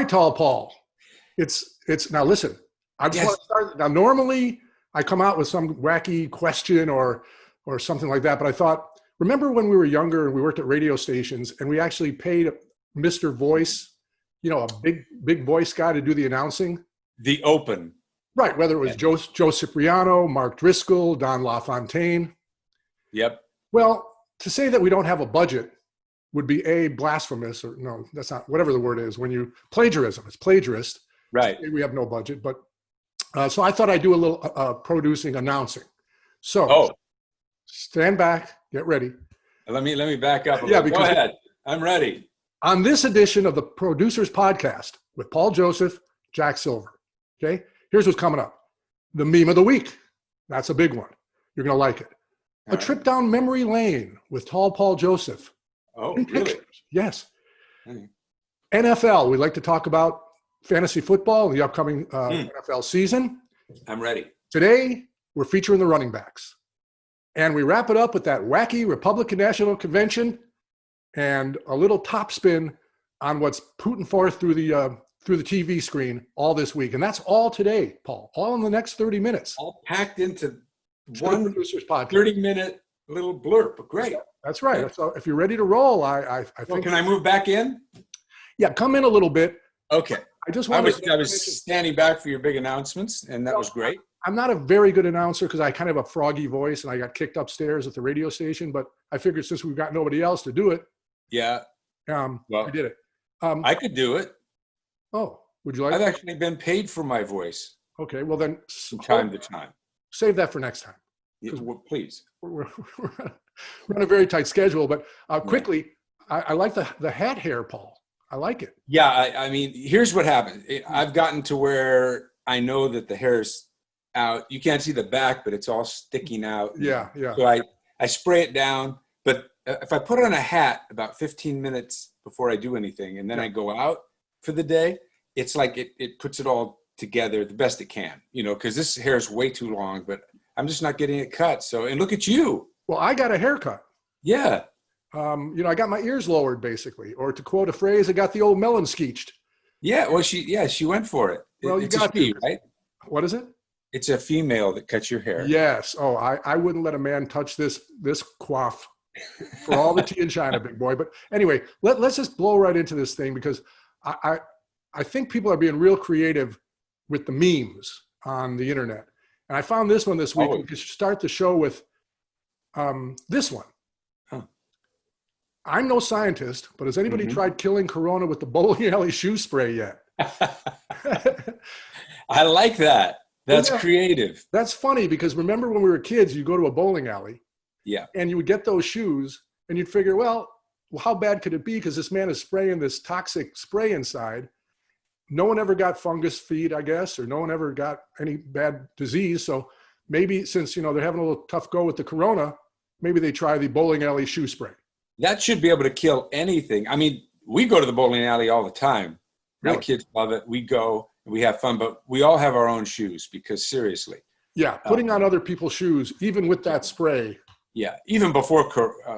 Tall Paul. It's now listen, I just Yes. want to start. Now, normally I come out with some wacky question or something like that, but I thought, remember when we were younger and we worked at radio stations and we actually paid Mr. Voice, a big voice guy to do the announcing? The Open. Right, whether it was Joe Cipriano, Mark Driscoll, Don LaFontaine. Yep. Well, to say that we don't have a budget would be blasphemous, or no, that's not, whatever the word is, when you plagiarism, it's plagiarist. Right. We have no budget, but so I thought I'd do a little producing announcing. So stand back, get ready. Let me back up. Because go ahead. I'm ready. On this edition of the Producers Podcast with Paul Joseph, Jack Silver. Okay, here's what's coming up. The meme of the week. That's a big one. You're going to like it. A trip down memory lane with Tall Paul Joseph. Oh, in really? pictures. Yes. Hmm. NFL. We'd like to talk about fantasy football and the upcoming NFL season. I'm ready. Today, we're featuring the running backs. And we wrap it up with that wacky Republican National Convention and a little top spin on what's putting forth through the TV screen all this week. And that's all today, Paul. All in the next 30 minutes. All packed into one Producers Podcast. 30-minute little blurb. Great. That's right. So if you're ready to roll, I think. Well, can I move back in? Yeah, come in a little bit. Okay. I was standing back for your big announcements, and that was great. I'm not a very good announcer because I kind of have a froggy voice, and I got kicked upstairs at the radio station. But I figured since we've got nobody else to do it, I did it. I could do it. Oh, would you like? I've actually been paid for my voice. Okay, well then, from time to time. Save that for next time. Please. We're on a very tight schedule, but quickly, I like the hat hair, Paul. I like it. Yeah, I mean, here's what happened. I've gotten to where I know that the hair's out. You can't see the back, but it's all sticking out. Yeah. So I spray it down. But if I put on a hat about 15 minutes before I do anything, and then I go out for the day, it's like it puts it all together the best it can, because this hair is way too long, but I'm just not getting it cut. So, and look at you. Well, I got a haircut. Yeah. I got my ears lowered, basically, or to quote a phrase, I got the old melon skeeched. Yeah, well, she went for it. Well, it's a she, right? What is it? It's a female that cuts your hair. Yes. Oh, I wouldn't let a man touch this coif for all the tea in China, big boy. But anyway, let's just blow right into this thing, because I think people are being real creative with the memes on the internet. And I found this one this week. We could start the show with this one. I'm no scientist, but has anybody tried killing corona with the bowling alley shoe spray yet? I like that. That's creative. That's funny, because remember when we were kids, you go to a bowling alley, and you would get those shoes, and you'd figure, well, how bad could it be? Because this man is spraying this toxic spray inside. No one ever got fungus feet, I guess, or no one ever got any bad disease. So maybe since, they're having a little tough go with the corona, maybe they try the bowling alley shoe spray. That should be able to kill anything. I mean, we go to the bowling alley all the time. Really? My kids love it. We go, we have fun, but we all have our own shoes, because seriously. Yeah, putting on other people's shoes, even with that spray. Yeah, even before,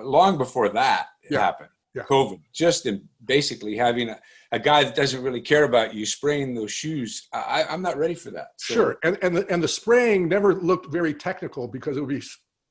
long before that happened, COVID, just in basically having a guy that doesn't really care about you spraying those shoes. I'm not ready for that. So. Sure, and the spraying never looked very technical, because it would be,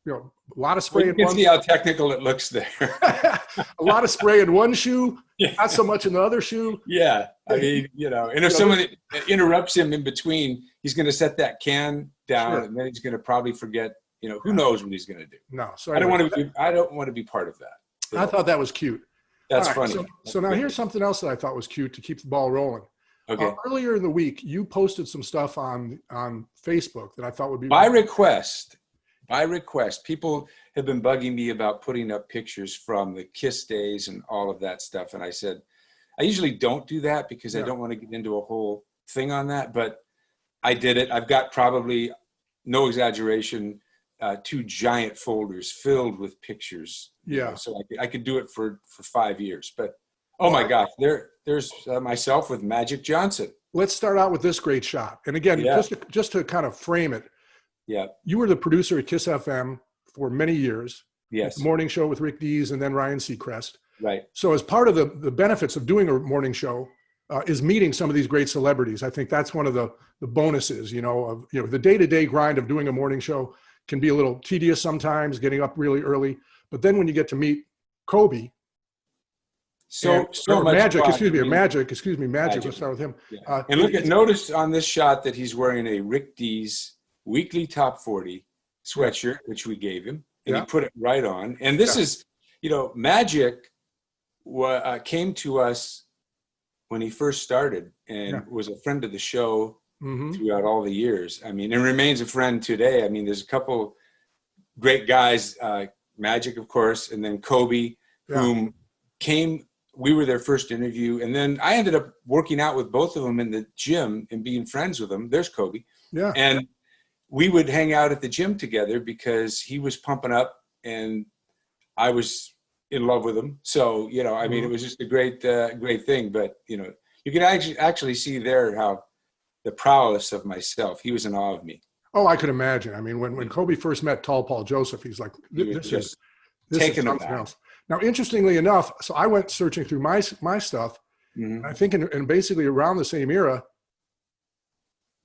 a lot of spray in one. You can see how technical it looks there. A lot of spray in one shoe, not so much in the other shoe. Yeah, I mean, and if someone interrupts him in between, he's going to set that can down, and then he's going to probably forget. Who knows what he's going to do? No, so anyway, I don't want to be part of that. So. I thought that was cute. That's funny. So now here's something else that I thought was cute to keep the ball rolling. Okay. Earlier in the week, you posted some stuff on Facebook that I thought would be by request. People have been bugging me about putting up pictures from the KISS days and all of that stuff, and I said I usually don't do that because I don't want to get into a whole thing on that. But I did it. I've got probably, no exaggeration, 2 giant folders filled with pictures. So I could do it for 5 years. But oh my gosh, there's myself with Magic Johnson. Let's start out with this great shot. And again, just to kind of frame it. Yeah. You were the producer at KISS FM for many years. Yes. The morning show with Rick Dees and then Ryan Seacrest. Right. So as part of the benefits of doing a morning show, is meeting some of these great celebrities. I think that's one of the bonuses, of the day-to-day grind of doing a morning show can be a little tedious sometimes, getting up really early. But then when you get to meet Kobe, Magic. Let's start with him. Yeah. And notice on this shot that he's wearing a Rick D's weekly top 40 sweatshirt, which we gave him, and he put it right on. And this is, Magic came to us when he first started and was a friend of the show throughout all the years. I mean, and remains a friend today. I mean, there's a couple great guys, Magic, of course, and then Kobe, whom came. We were their first interview, and then I ended up working out with both of them in the gym and being friends with them. There's Kobe. Yeah. And we would hang out at the gym together because he was pumping up and I was in love with him. So, I mean, it was just a great thing. But, you can actually see there how the prowess of myself. He was in awe of me. Oh, I could imagine. I mean, when Kobe first met Tall Paul Joseph, he's like, this is something else. Now, interestingly enough, so I went searching through my stuff. I think in basically around the same era,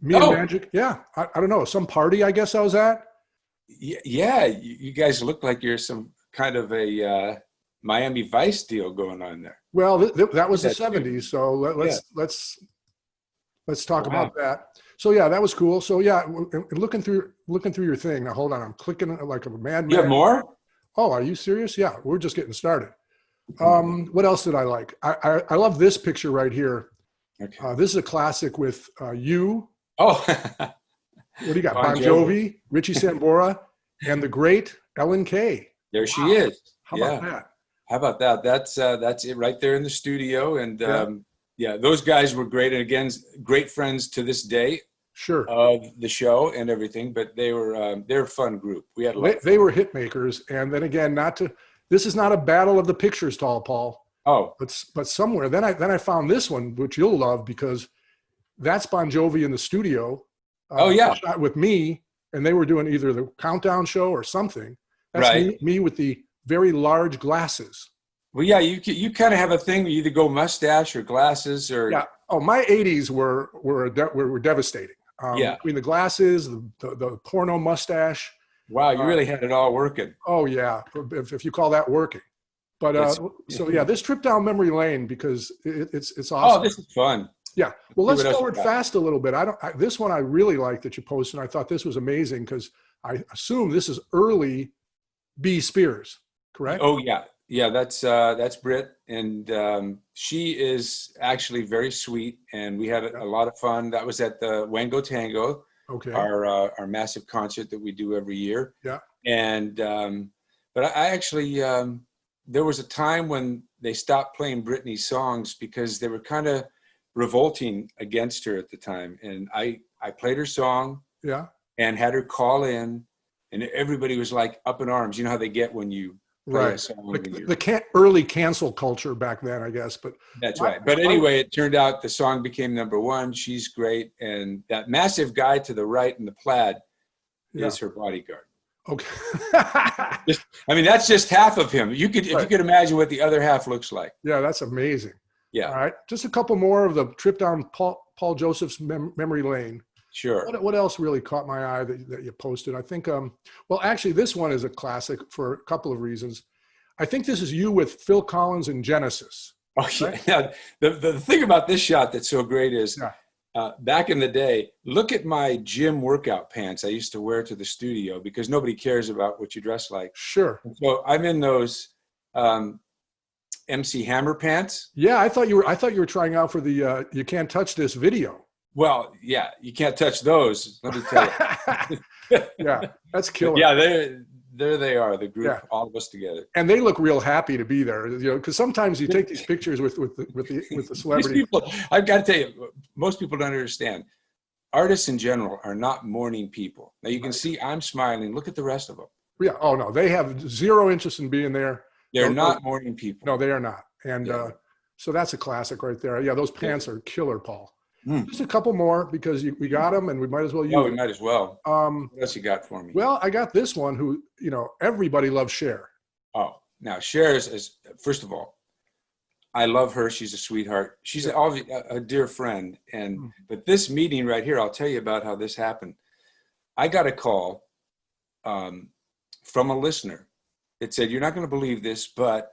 me and Magic. Yeah, I don't know, some party I guess I was at. Yeah, you guys look like you're some kind of a Miami Vice deal going on there. Well, that was the '70s, so let's talk about that. So yeah, that was cool. So yeah, looking through your thing. Now hold on, I'm clicking like a madman. You have more? Oh, are you serious? Yeah, we're just getting started. What else did I like? I love this picture right here. Okay. This is a classic with you. Oh. What do you got? Bon Jovi, Richie Sambora, and the great Ellen Kay. There she is. How about that? How about that? That's it right there in the studio. And those guys were great. And again, great friends to this day. Sure. Of the show and everything, but they're a fun group. We had they were hit makers, and then again, this is not a battle of the pictures, Tall Paul. Oh, but somewhere then I found this one, which you'll love because that's Bon Jovi in the studio. Shot with me, and they were doing either the countdown show or something. That's right. Me with the very large glasses. Well, yeah, you kind of have a thing. You either go mustache or glasses or Oh, my '80s were devastating. Between the glasses, the porno mustache. Wow, you really had it all working. Oh yeah, if you call that working. But this trip down memory lane because it's awesome. Oh, this is fun. Yeah. Well, let's forward fast a little bit. This one I really like that you posted. And I thought this was amazing because I assume this is early B. Spears, correct? Oh yeah. Yeah, that's Britt, and she is actually very sweet, and we had a lot of fun. That was at the Wango Tango, our massive concert that we do every year. Yeah. And but I actually there was a time when they stopped playing Britney's songs because they were kind of revolting against her at the time, and I played her song. Yeah. And had her call in, and everybody was like up in arms. You know how they get when you. Right. The early cancel culture back then, I guess. But that's right. But anyway, it turned out the song became #1. She's great. And that massive guy to the right in the plaid is her bodyguard. Okay. That's just half of him. If you could imagine what the other half looks like. Yeah, that's amazing. Yeah. All right. Just a couple more of the trip down Paul Joseph's memory lane. Sure. What else really caught my eye that you posted? I think, actually, this one is a classic for a couple of reasons. I think this is you with Phil Collins and Genesis. Oh, yeah. Right? Yeah. The thing about this shot that's so great is back in the day, look at my gym workout pants I used to wear to the studio because nobody cares about what you dress like. Sure. So I'm in those MC Hammer pants. Yeah, I thought you were trying out for the You Can't Touch This video. Well, yeah, you can't touch those. Let me tell you. Yeah, that's killer. Yeah, there they are, the group, all of us together. And they look real happy to be there, because sometimes you take these pictures with the celebrity. These people, I've got to tell you, most people don't understand. Artists in general are not morning people. Now you can see I'm smiling. Look at the rest of them. Yeah. Oh no, they have zero interest in being there. They're not morning people. No, they are not. And so that's a classic right there. Yeah, those pants are killer, Paul. Just a couple more because we got them and we might as well use them. We might as well. What else you got for me? Well, I got this one who, everybody loves Cher. Oh, now Cher is, first of all, I love her. She's a sweetheart. She's a dear friend. But this meeting right here, I'll tell you about how this happened. I got a call from a listener. It said, "You're not going to believe this, but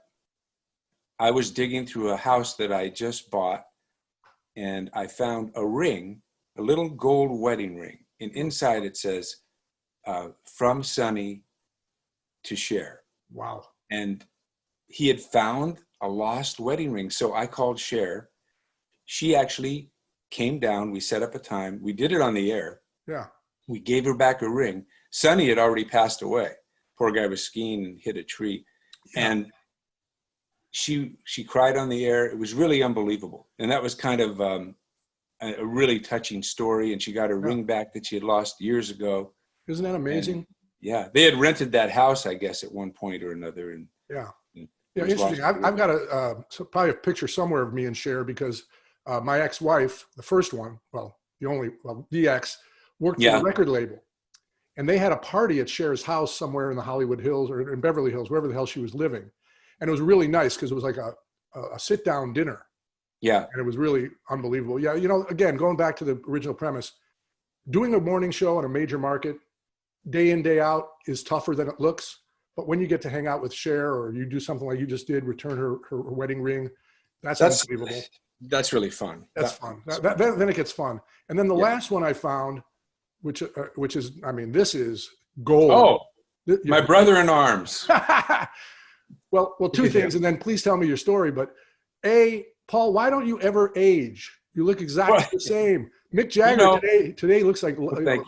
I was digging through a house that I just bought, and I found a ring, a little gold wedding ring. And inside it says, from Sonny to Cher." Wow. And he had found a lost wedding ring. So I called Cher. She actually came down. We set up a time. We did it on the air. Yeah. We gave her back a ring. Sonny had already passed away. Poor guy was skiing and hit a tree. Yeah. And she cried on the air. It was really unbelievable. And that was kind of a really touching story. And she got her ring back that she had lost years ago. Isn't that amazing? And, yeah. They had rented that house, I guess, at one point or another. And yeah. Yeah, interesting. I've got probably a picture somewhere of me and Cher because my ex-wife, the first one, the ex, worked for the record label. And they had a party at Cher's house somewhere in the Hollywood Hills or in Beverly Hills, wherever the hell she was living. And it was really nice because it was like a sit-down dinner. Yeah. And it was really unbelievable. Yeah, again, going back to the original premise, doing a morning show in a major market, day in, day out, is tougher than it looks. But when you get to hang out with Cher or you do something like you just did, return her wedding ring, that's unbelievable. That's really fun. That's fun. Then it gets fun. And then the last one I found, which is, I mean, this is gold. Oh, my brother in arms. Well, two things, and then please tell me your story. But Paul, why don't you ever age? You look exactly the same. Mick Jagger today looks like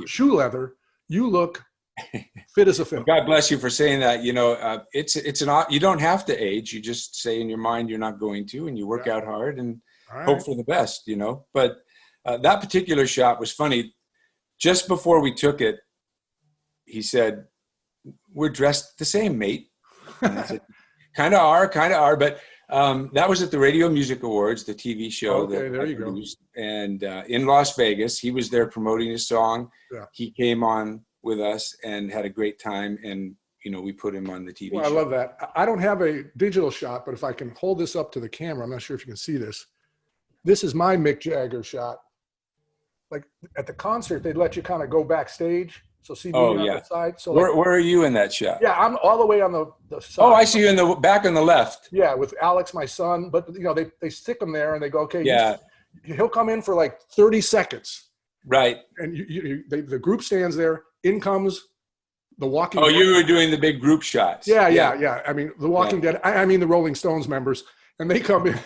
shoe leather. You look fit as a fiddle. God bless you for saying that. You don't have to age. You just say in your mind you're not going to, and you work out hard and hope for the best. But that particular shot was funny. Just before we took it, he said, "We're dressed the same, mate." And I said, kind of are. But that was at the Radio Music Awards, the TV show that I produced. And in Las Vegas, he was there promoting his song. Yeah. He came on with us and had a great time. And, we put him on the TV show. I love that. I don't have a digital shot, but if I can hold this up to the camera, I'm not sure if you can see this. This is my Mick Jagger shot. Like at the concert, they'd let you kind of go backstage. So see me on the side. So where are you in that shot? Yeah, I'm all the way on the side. Oh, I see you in the back on the left. Yeah, with Alex, my son. But they stick him there and they go, okay, he'll come in for like 30 seconds. Right. And the group stands there. In comes the Walking Dead. You were doing the big group shots. Yeah. I mean, the Walking Dead. I mean the Rolling Stones members. And they come in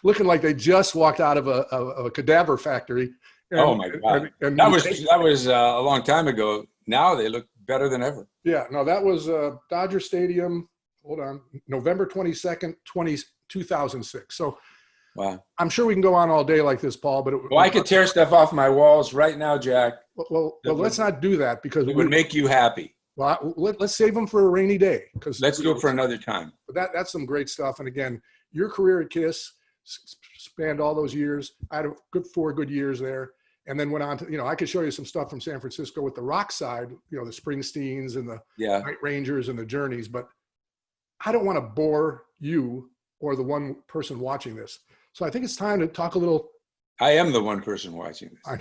looking like they just walked out of a cadaver factory. And, oh my God! And that was a long time ago. Now they look better than ever. Yeah, no, that was Dodger Stadium. Hold on, November 22nd, 2006. So, wow. I'm sure we can go on all day like this, Paul. But I could tear stuff off my walls right now, Jack. Well, let's not do that because it would make you happy. Well, let's save them for a rainy day. Let's do it for another time. But that's some great stuff. And again, your career at KISS spanned all those years. I had 4 good years there. And then went on to, I could show you some stuff from San Francisco with the rock side, the Springsteens and the Night Rangers and the Journeys. But I don't want to bore you or the one person watching this. So I think it's time to talk a little. I am the one person watching this.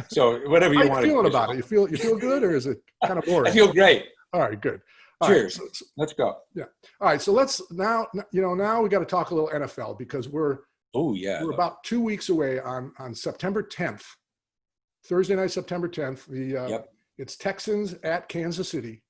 So whatever you want to do. How are you feeling about it? You feel good, or is it kind of boring? I feel great. All right, good. Cheers. Right, let's go. Yeah. All right. So let's now we got to talk a little NFL because we're about 2 weeks away on September 10th. Thursday night, September 10th. It's Texans at Kansas City.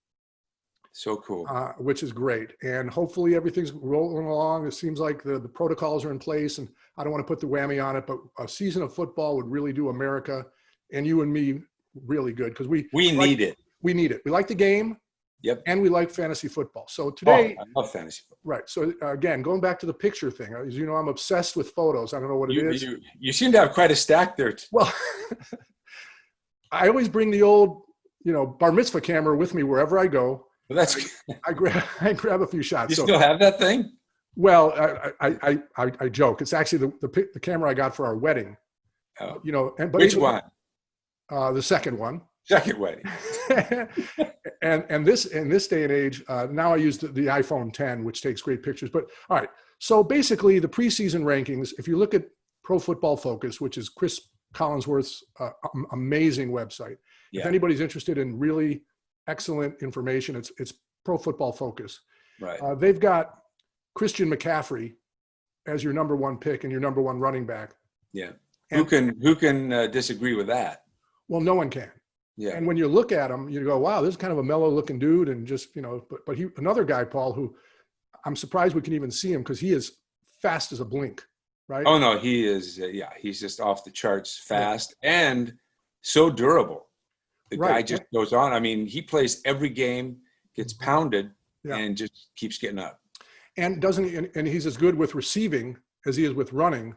So cool. Which is great. And hopefully everything's rolling along. It seems like the protocols are in place. And I don't want to put the whammy on it, but a season of football would really do America and you and me really good because we need it. We need it. We like the game. Yep. And we like fantasy football. So today. I love fantasy football. Right. So again, going back to the picture thing, as you know, I'm obsessed with photos. I don't know what it is. You seem to have quite a stack there. Well, I always bring the old, bar mitzvah camera with me wherever I go. Well, that's I grab a few shots. You still have that thing? Well, I joke. It's actually the camera I got for our wedding. Oh. But which one? The second one. Second wedding. and this in this day and age, now I use the iPhone 10, which takes great pictures. But all right, So basically, the preseason rankings, if you look at Pro Football Focus, which is Chris Collinsworth's amazing website, if anybody's interested in really excellent information, it's Pro Football Focus. Right. They've got Christian McCaffrey as your number one pick and your number one running back. Yeah. Who can disagree with that? Well, no one can. Yeah. And when you look at him, you go, wow, this is kind of a mellow looking dude. And just, but he, another guy, Paul, who I'm surprised we can even see him because he is fast as a blink, right? Oh, no, he is. He's just off the charts fast and so durable. The guy just goes on. I mean, he plays every game, gets pounded, and just keeps getting up. And and he's as good with receiving as he is with running.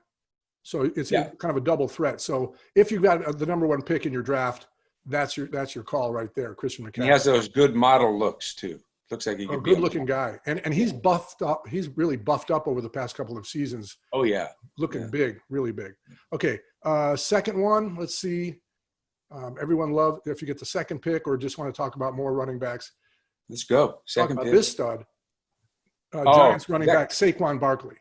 So it's kind of a double threat. So if you've got the number one pick in your draft, that's your call right there, Christian McCaffrey. He has those good model looks too. Looks like he could be a good-looking guy, and he's buffed up. He's really buffed up over the past couple of seasons. Oh yeah, looking big, really big. Okay, second one. Let's see. Everyone love if you get the second pick, or just want to talk about more running backs. Let's go. Second pick. This stud, Giants running back Saquon Barkley.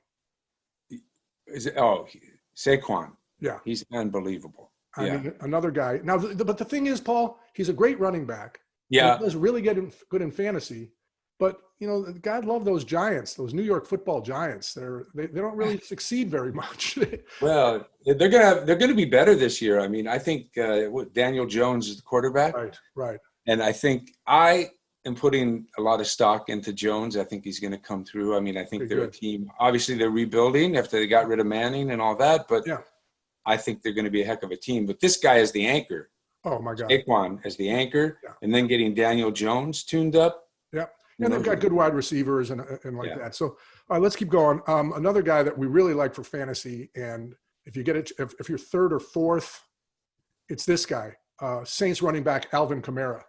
Is it? Oh, Saquon. Yeah, he's unbelievable. I mean, another guy. Now, but the thing is, Paul, he's a great running back. Yeah, he does really get good in fantasy. But God love those Giants, those New York Football Giants. They don't really succeed very much. Well, they're gonna be better this year. I mean, I think Daniel Jones is the quarterback. Right. And I think I am putting a lot of stock into Jones. I think he's going to come through. I mean, I think they're a team. Obviously, they're rebuilding after they got rid of Manning and all that. But I think they're going to be a heck of a team. But this guy is the anchor. Oh my God! Saquon as the anchor, and then getting Daniel Jones tuned up. Yeah. And they've got good wide receivers and like that. So let's keep going. Another guy that we really like for fantasy, and if you get it, if you're third or fourth, it's this guy, Saints running back Alvin Kamara.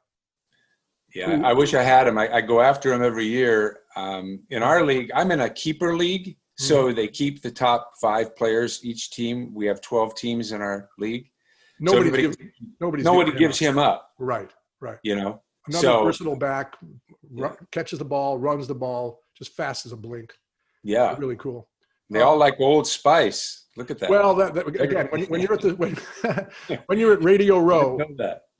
Yeah, I wish I had him. I go after him every year. In our league, I'm in a keeper league, so they keep the top 5 players each team. We have 12 teams in our league. Nobody gives him up. Right. Another versatile back, catches the ball, runs the ball, just fast as a blink. Yeah. Really cool. They all like Old Spice. Look at that. Well, again, when you're at when you're at Radio Row,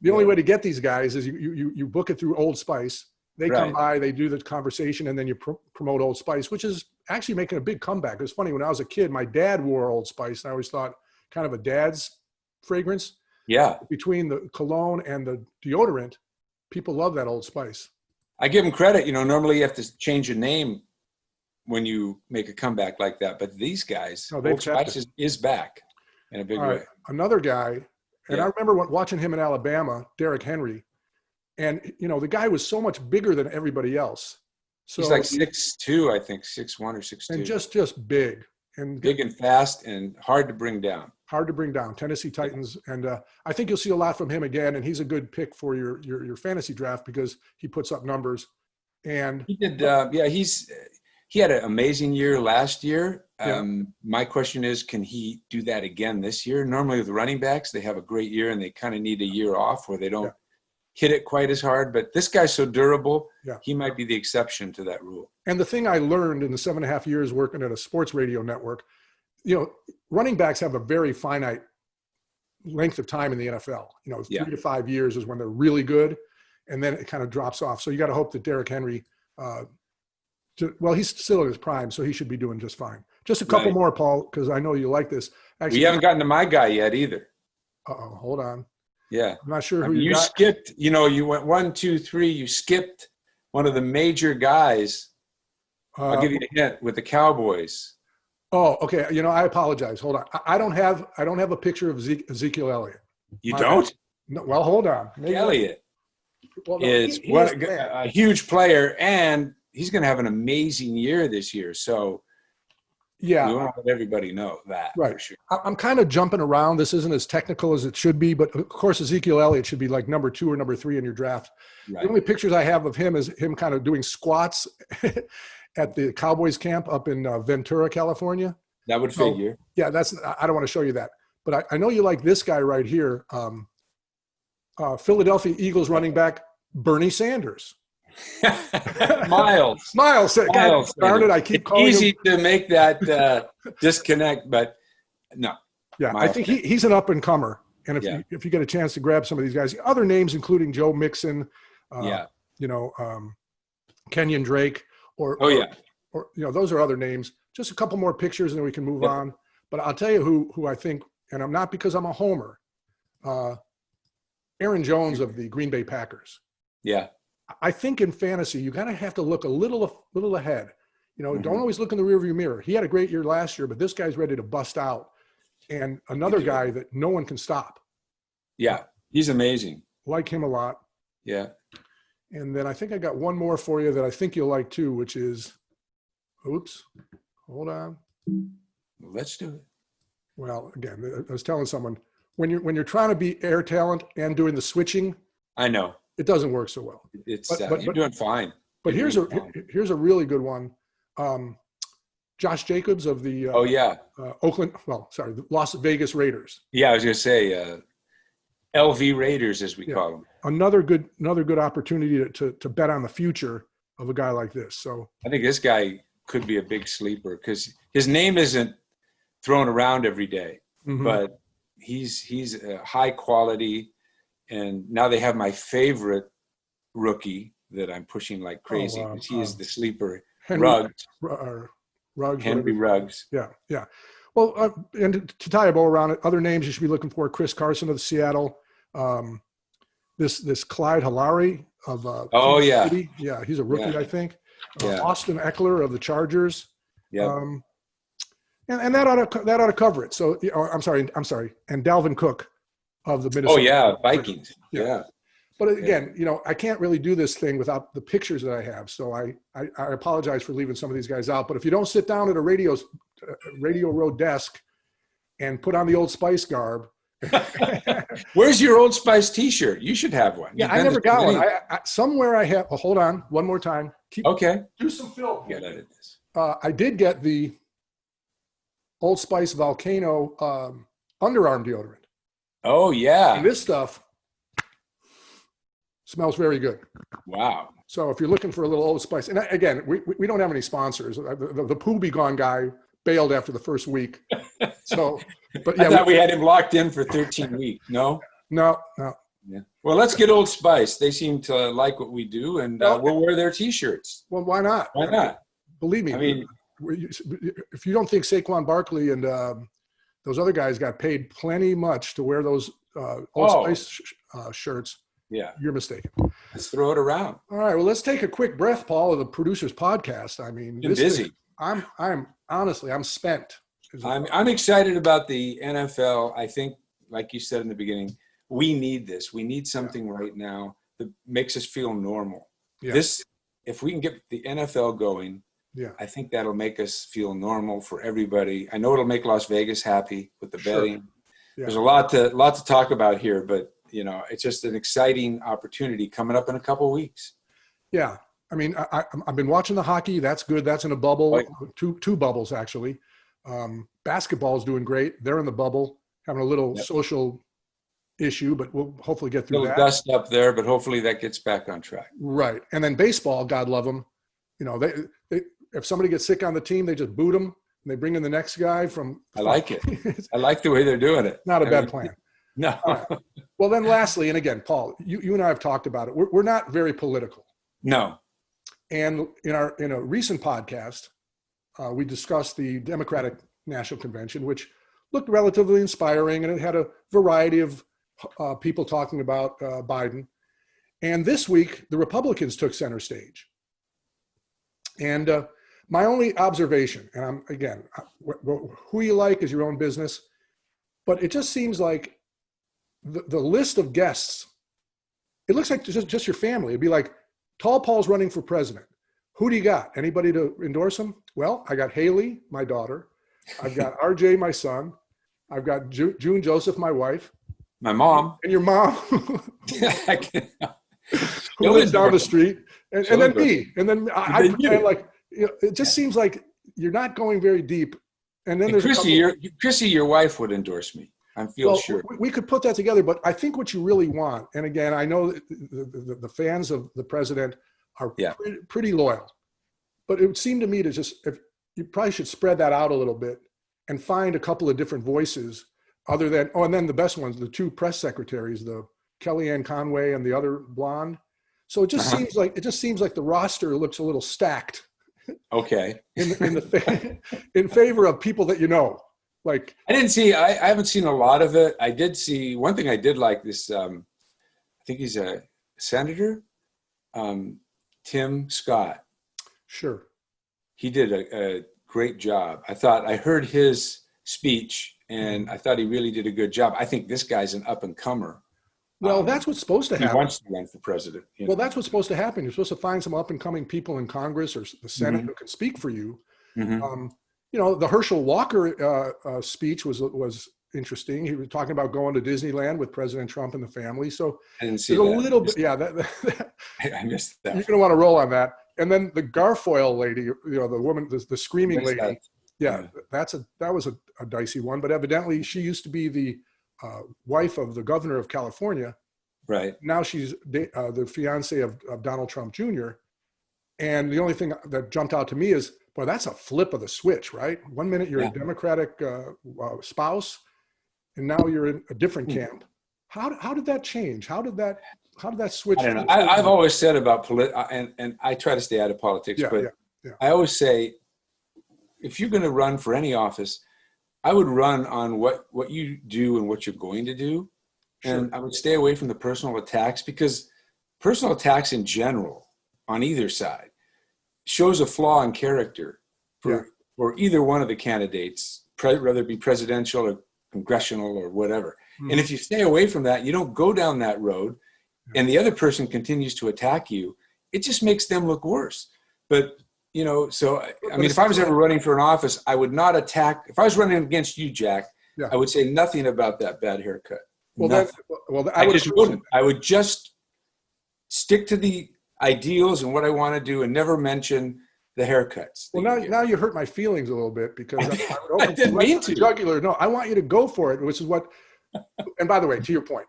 the only way to get these guys is you book it through Old Spice. They come by, they do the conversation, and then you promote Old Spice, which is actually making a big comeback. It was funny, when I was a kid, my dad wore Old Spice, and I always thought kind of a dad's fragrance. Yeah. Between the cologne and the deodorant, people love that Old Spice. I give them credit. Normally you have to change your name when you make a comeback like that. But these guys, Old Spice is back in a big way. Another guy, and I remember watching him in Alabama, Derrick Henry, and, the guy was so much bigger than everybody else. So he's like 6'2", I think, 6'1" or 6'2". And just big. And big and fast and hard to bring down. Tennessee Titans. And I think you'll see a lot from him again. And he's a good pick for your fantasy draft because he puts up numbers. And he did. He had an amazing year last year. My question is, can he do that again this year? Normally with running backs, they have a great year and they kind of need a year off where they don't hit it quite as hard. But this guy's so durable, he might be the exception to that rule. And the thing I learned in the 7.5 years working at a sports radio network, running backs have a very finite length of time in the NFL. 3 to 5 years is when they're really good, and then it kind of drops off. So you got to hope that Derrick Henry, he's still in his prime, so he should be doing just fine. Just a couple more, Paul, because I know you like this. Actually, we haven't gotten to my guy yet either. Hold on. Yeah. I'm not sure who you got. Skipped, you went 1, 2, 3. You skipped one of the major guys. I'll give you a hint, with the Cowboys. Oh, okay. I apologize. Hold on. I don't have a picture of Ezekiel Elliott. You don't? No, well, hold on. Elliott is a huge player, and he's going to have an amazing year this year. So we want to let everybody know that. Right. For sure. I'm kind of jumping around. This isn't as technical as it should be, but of course Ezekiel Elliott should be like number 2 or number 3 in your draft. Right. The only pictures I have of him is him kind of doing squats at the Cowboys camp up in Ventura, California. That would figure. I don't want to show you that. But I know you like this guy right here. Philadelphia Eagles running back Bernie Sanders. Miles. Miles. God darn it, I keep calling easy him. to make that disconnect, but no. Yeah, Miles. I think he's an up and comer. And if you get a chance to grab some of these guys, other names including Joe Mixon, Kenyon Drake, or those are other names. Just a couple more pictures and then we can move on. But I'll tell you who I think, and I'm not because I'm a homer, Aaron Jones of the Green Bay Packers. Yeah. I think in fantasy, you kind of have to look a little ahead. Don't always look in the rearview mirror. He had a great year last year, but this guy's ready to bust out. And another guy that no one can stop. Yeah, he's amazing. Like him a lot. Yeah. And then I think I got one more for you that I think you'll like too, which is, hold on. Let's do it. Well, again, I was telling someone, when you're trying to be air talent and doing the switching, I know it doesn't work so well. You're doing fine. But here's a really good one. Josh Jacobs of the Las Vegas Raiders. Yeah, I was going to say LV Raiders, as we call them. Another good opportunity to bet on the future of a guy like this. So I think this guy could be a big sleeper because his name isn't thrown around every day, but he's high quality. And now they have my favorite rookie that I'm pushing like crazy because he is the sleeper. Ruggs. Henry Ruggs. Yeah. Well, and to tie a bow around it, other names you should be looking for: Chris Carson of Seattle, this Clyde Hillary of City. Yeah, he's a rookie, I think. Austin Eckler of the Chargers. Yeah. And that ought to cover it. So I'm sorry. And Dalvin Cook of the Minnesota. Vikings. Yeah. But again, I can't really do this thing without the pictures that I have. So I apologize for leaving some of these guys out. But if you don't sit down at a Radio Row desk and put on the Old Spice garb. Where's your Old Spice T-shirt? You should have one. Yeah, I never got one. Somewhere I have. Hold on, one more time. Do some film. Get at this. I did get the Old Spice Volcano underarm deodorant. Oh yeah. And this stuff smells very good. Wow. So if you're looking for a little Old Spice, and again, we don't have any sponsors. The Pooh Be Gone guy bailed after the first week. So, but yeah, I thought we had him locked in for 13 weeks. No. Yeah. Well, let's get Old Spice. They seem to like what we do, and we'll wear their T-shirts. Well, why not? Why not? Believe me. I mean, if you don't think Saquon Barkley and those other guys got paid plenty much to wear those Old Spice shirts, you're mistaken. Let's throw it around. All right. Well, let's take a quick breath, Paul, of the Producers Podcast. I mean, busy. I'm honestly, I'm spent. I'm excited about the NFL. I think, like you said in the beginning, we need this. We need something right now that makes us feel normal. Yeah. If we can get the NFL going, I think that'll make us feel normal for everybody. I know it'll make Las Vegas happy with the betting. Yeah. There's a lot to talk about here, but it's just an exciting opportunity coming up in a couple of weeks. Yeah. I mean, I've been watching the hockey. That's good. That's in a bubble, two bubbles actually. Basketball is doing great. They're in the bubble, having a little social issue, but we'll hopefully get through that. Dust up there, but hopefully that gets back on track. Right. And then baseball, God love them. They if somebody gets sick on the team, they just boot them and they bring in the next guy from. I like it. I like the way they're doing it. Not a bad plan. No. Right. Well, then lastly, and again, Paul, you and I have talked about it. We're not very political. No. And in a recent podcast, we discussed the Democratic National Convention, which looked relatively inspiring, and it had a variety of people talking about Biden. And this week, the Republicans took center stage. And my only observation, and who you like is your own business, but it just seems like the list of guests, it looks like just your family. It'd be like, Tall Paul's running for president. Who do you got? Anybody to endorse him? Well, I got Haley, my daughter. I've got RJ, my son. I've got June Joseph, my wife. My mom. And your mom. Who lives down the street. And then me. And then I like, it just seems like you're not going very deep. And then there's Chrissy, your wife would endorse me. I feel sure. We could put that together, but I think what you really want, and again, I know the fans of the president are pretty loyal. But it would seem to me to just, if you probably should spread that out a little bit and find a couple of different voices other than, and then the best ones, the two press secretaries, the Kellyanne Conway and the other blonde. So it just seems like the roster looks a little stacked. Okay. in favor of people that you know. Like I haven't seen a lot of it. I did see one thing I did like this. I think he's a senator, Tim Scott. Sure. He did a great job. I heard his speech and I thought he really did a good job. I think this guy's an up and comer. Well, that's what's supposed to happen. He wants to run for president. Well, that's what's supposed to happen. You're supposed to find some up and coming people in Congress or the Senate who can speak for you. The Herschel Walker speech was interesting. He was talking about going to Disneyland with President Trump and the family. So I didn't see that. A little bit, yeah. I missed that. You're going to want to roll on that. And then the Garfoyle lady, the woman, the screaming lady. That was a dicey one. But evidently, she used to be the wife of the governor of California. Right. Now she's the fiance of Donald Trump Jr. And the only thing that jumped out to me is, boy, that's a flip of the switch, right? 1 minute you're a Democratic spouse, and now you're in a different camp. How did that change? How did that switch? I don't know. I've always said about and I try to stay out of politics, but I always say, if you're going to run for any office, I would run on what you do and what you're going to do. Sure. And I would stay away from the personal attacks, because personal attacks in general on either side shows a flaw in character for either one of the candidates, whether it be presidential or congressional or whatever. And if you stay away from that, you don't go down that road, and the other person continues to attack you, it just makes them look worse. But so I mean, if I was ever running for an office, I would not attack. If I was running against you, Jack, I would say nothing about that bad haircut. I would just stick to the ideals and what I want to do, and never mention the haircuts. Well, now you hurt my feelings a little bit, because I didn't mean to. Jugular. No, I want you to go for it, which is what. And by the way, to your point,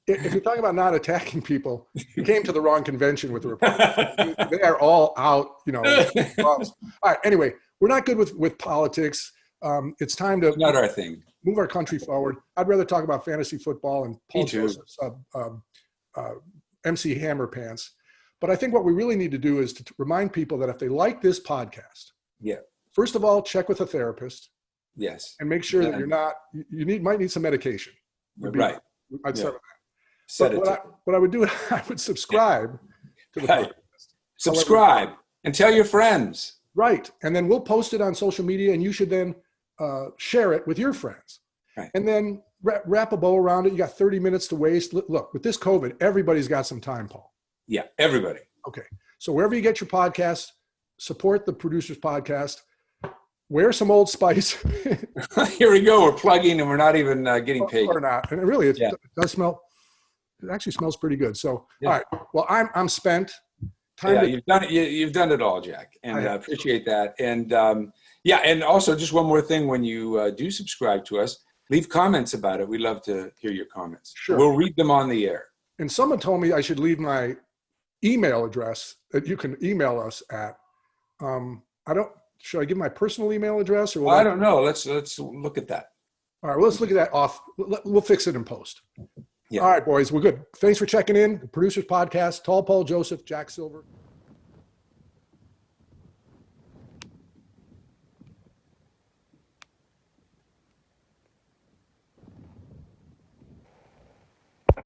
if you're talking about not attacking people, you came to the wrong convention with the Republicans. They are all out, All right. Anyway, we're not good with politics. It's time to not our thing. Move our country forward. I'd rather talk about fantasy football and Paul Joseph's MC Hammer Pants. But I think what we really need to do is to remind people that if they like this podcast, first of all, check with a therapist. Yes. And make sure that you're not. Might need some medication. Right. I'd start with that. What I would do, I would subscribe to the podcast. Subscribe and tell your friends. Right. And then we'll post it on social media, and you should then share it with your friends. Right. And then wrap a bow around it. You got 30 minutes to waste. Look, with this COVID, everybody's got some time, Paul. Yeah, everybody. Okay. So wherever you get your podcast, support the Producers Podcast. Wear some Old Spice. Here we go. We're plugging, and we're not even getting paid. Or not. And really, it does smell. It actually smells pretty good. So, all right. Well, I'm spent. You've done it. You've done it all, Jack, and I appreciate that. And and also just one more thing: when you do subscribe to us, leave comments about it. We'd love to hear your comments. Sure. We'll read them on the air. And someone told me I should leave my email address that you can email us at. Should I give my personal email address, or? I don't know. Let's look at that. All right. Well, let's look at that off. We'll fix it in post. Yeah. All right, boys. We're good. Thanks for checking in. The Producers Podcast. Tall Paul Joseph, Jack Silver.